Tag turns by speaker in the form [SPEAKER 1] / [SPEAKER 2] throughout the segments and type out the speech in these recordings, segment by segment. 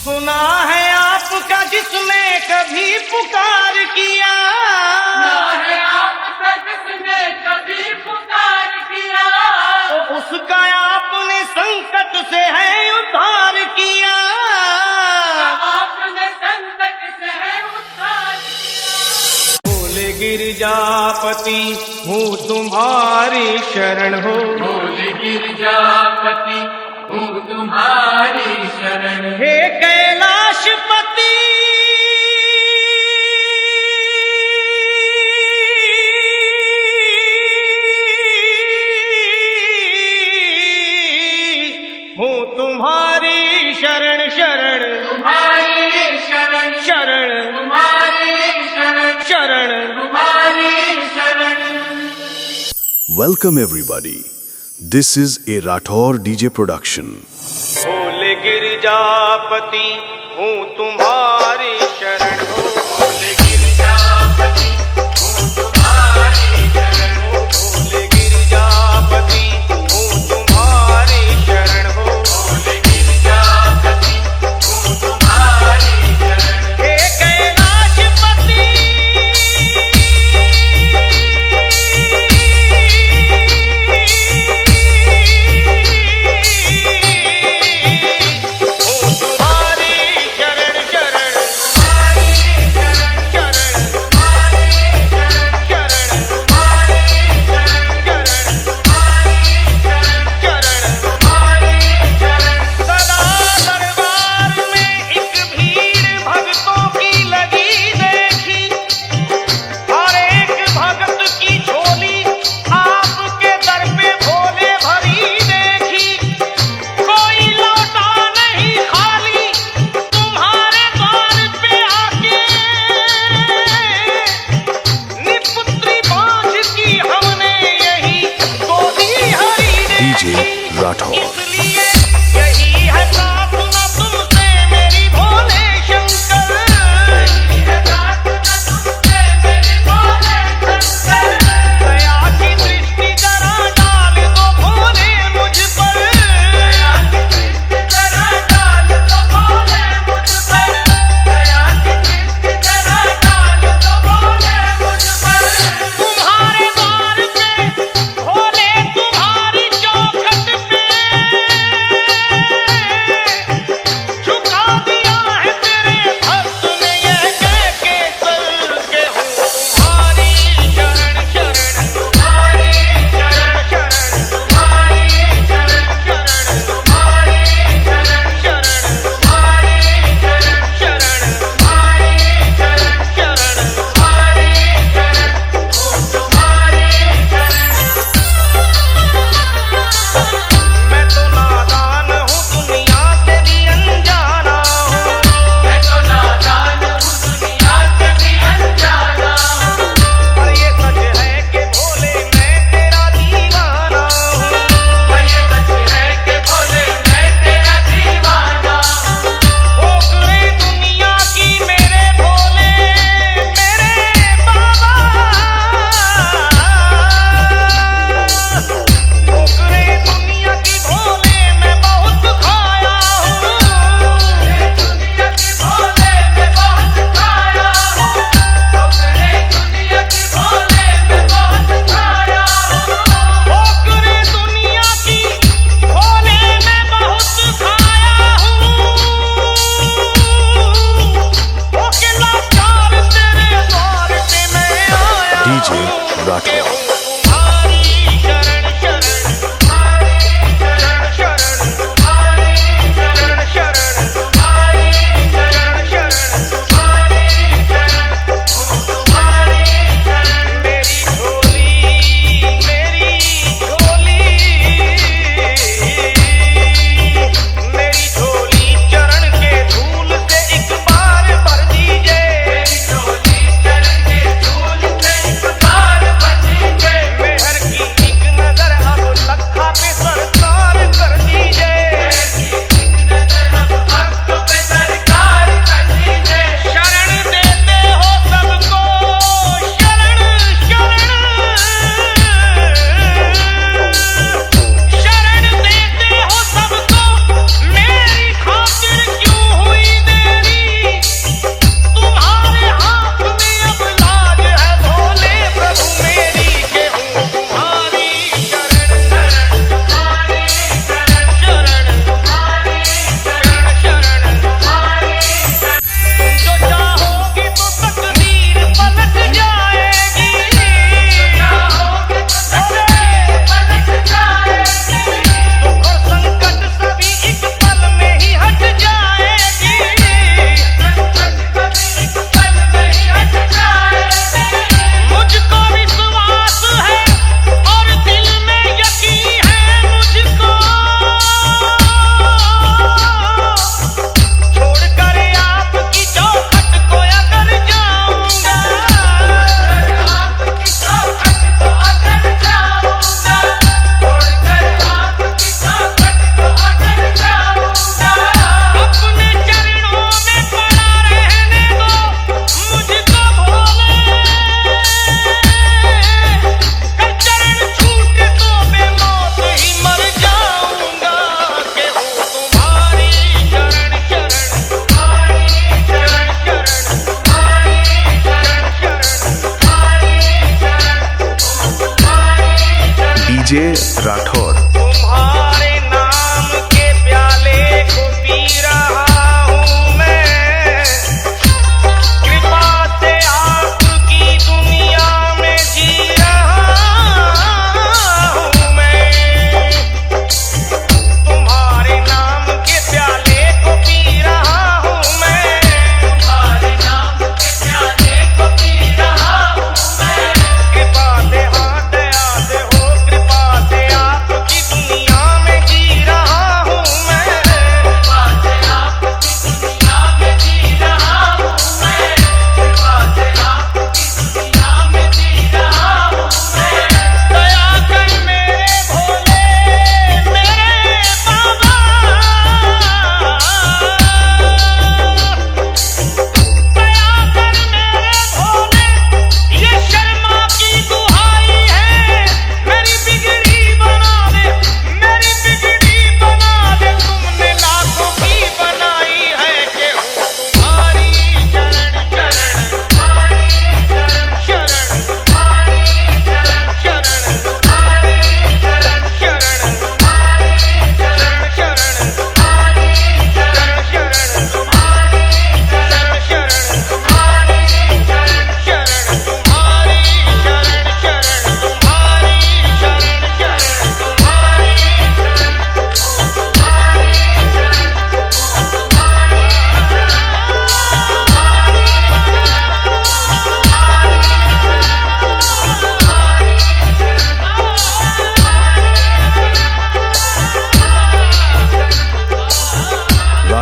[SPEAKER 1] सुना है आपका जिसने कभी पुकार किया,
[SPEAKER 2] सुना है आपका जिसने कभी पुकार किया,
[SPEAKER 1] तो उसका आपने संकट से है उद्धार किया।
[SPEAKER 2] आपने संकट से है उद्धार किया।
[SPEAKER 1] बोले गिरजापति हूँ तुम्हारी शरण हो,
[SPEAKER 2] बोले गिरजापति हूँ तुम्हारी शरण।
[SPEAKER 1] हे कैलाशपति हूँ तुम्हारी शरण शरण,
[SPEAKER 2] तुम्हारी शरण
[SPEAKER 1] शरण
[SPEAKER 2] तुम्हारी शरण,
[SPEAKER 1] शरण।
[SPEAKER 2] तुम्हारी शरण।
[SPEAKER 3] Welcome everybody. This is a Rathore DJ production.
[SPEAKER 1] बोले गिरजापति हूँ तुम्हारी शरण हो,
[SPEAKER 2] बोले गिरजापति हूँ तुम्हारी शरण।
[SPEAKER 1] बोले गिरजापति हूँ तुम्हारी शरण हो,
[SPEAKER 2] बोले गिरजापति हूँ तुम्हारी शरण।
[SPEAKER 1] हे कैलाशपति हूँ तुम्हारी शरण शरण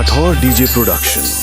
[SPEAKER 3] राठौर डीजे प्रोडक्शन।